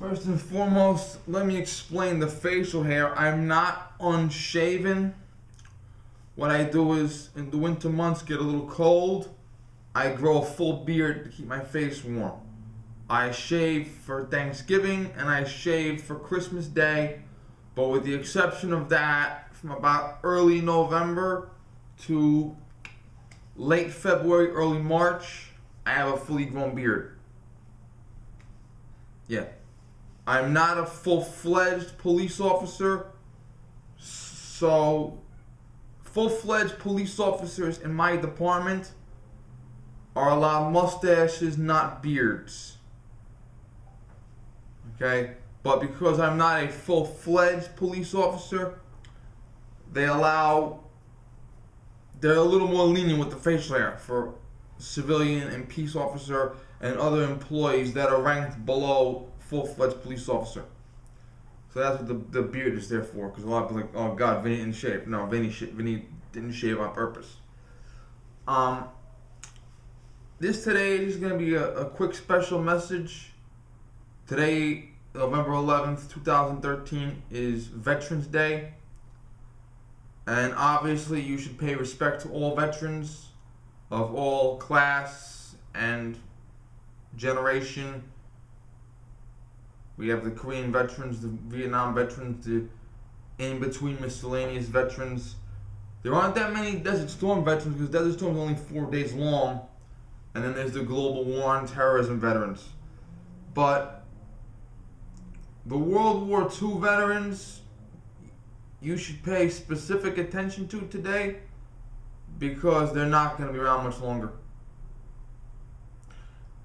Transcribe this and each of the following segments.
First and foremost, let me explain the facial hair. I'm not unshaven. What I do is, in the winter months, get a little cold. I grow a full beard to keep my face warm. I shave for Thanksgiving and I shave for Christmas Day, but with the exception of that, from about early November to late February, early March, I have a fully grown beard. Yeah. I'm not a full-fledged police officer, so full-fledged police officers in my department are allowed mustaches, not beards. Okay? But because I'm not a full-fledged police officer, they're a little more lenient with the facial hair for civilian and peace officer and other employees that are ranked below full-fledged police officer. So that's what the beard is there for, because a lot of people are like, oh God, Vinny didn't shave. No, Vinny didn't shave on purpose. This today is going to be a quick special message. Today, November 11th, 2013, is Veterans Day. And obviously you should pay respect to all veterans of all class and generation. We have the Korean veterans, the Vietnam veterans, the in-between miscellaneous veterans. There aren't that many Desert Storm veterans because Desert Storm is only 4 days long. And then there's the global war on terrorism veterans. But the World War II veterans, you should pay specific attention to today because they're not going to be around much longer.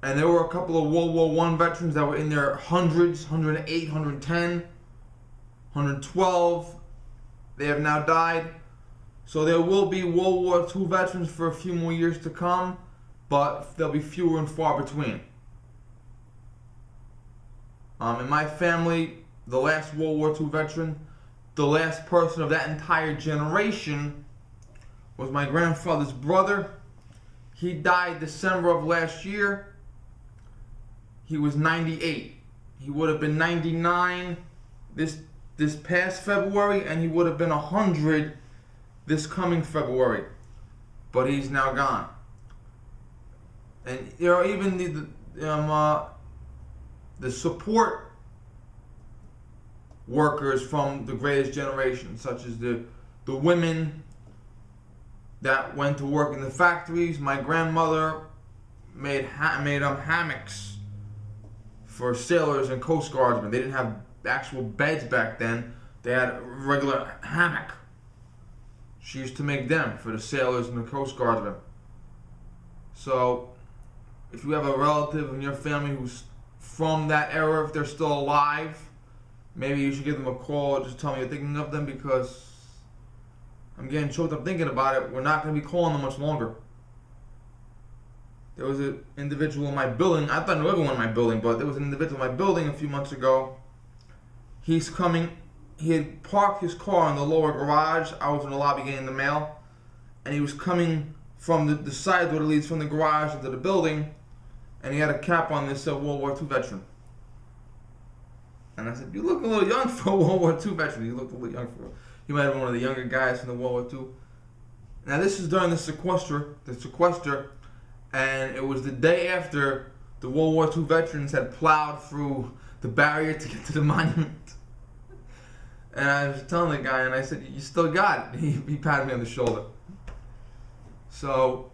And there were a couple of World War I veterans that were in their hundreds, 108, 110, 112. They have now died. So there will be World War II veterans for a few more years to come, but they'll be fewer and far between. In my family, the last World War II veteran, the last person of that entire generation, was my grandfather's brother. He died December of last year. He was 98. He would have been 99 this past February, and he would have been 100 this coming February. But he's now gone. And there are even the support workers from the greatest generation, such as the women that went to work in the factories. My grandmother made hammocks for sailors and Coast Guardsmen. They didn't have actual beds back then. They had a regular hammock. She used to make them for the sailors and the Coast Guardsmen. So, if you have a relative in your family who's from that era, if they're still alive, maybe you should give them a call or just tell me you're thinking of them, because I'm getting choked up thinking about it. We're not going to be calling them much longer. There was an individual in my building. I thought I knew everyone in my building, but there was an individual in my building a few months ago. He had parked his car in the lower garage. I was in the lobby getting the mail. And he was coming from the side door that leads from the garage into the building. And he had a cap on that said World War II veteran. And I said, you look a little young for a World War II veteran. He looked a little young for He might have been one of the younger guys from the World War II. Now this is during the sequester, and it was the day after the World War II veterans had plowed through the barrier to get to the monument. And I was telling the guy, and I said, you still got it. He patted me on the shoulder. So,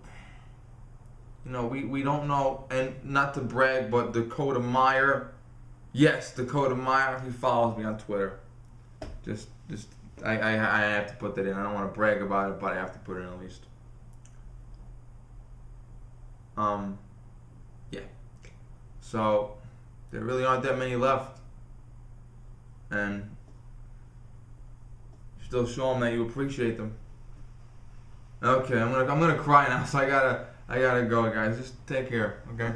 we don't know, and not to brag, but Dakota Meyer, yes, Dakota Meyer, he follows me on Twitter. I have to put that in. I don't want to brag about it, but I have to put it in at least. Yeah. So there really aren't that many left, and still show them that you appreciate them. Okay, I'm gonna cry now, so I gotta go, guys. Just take care, okay?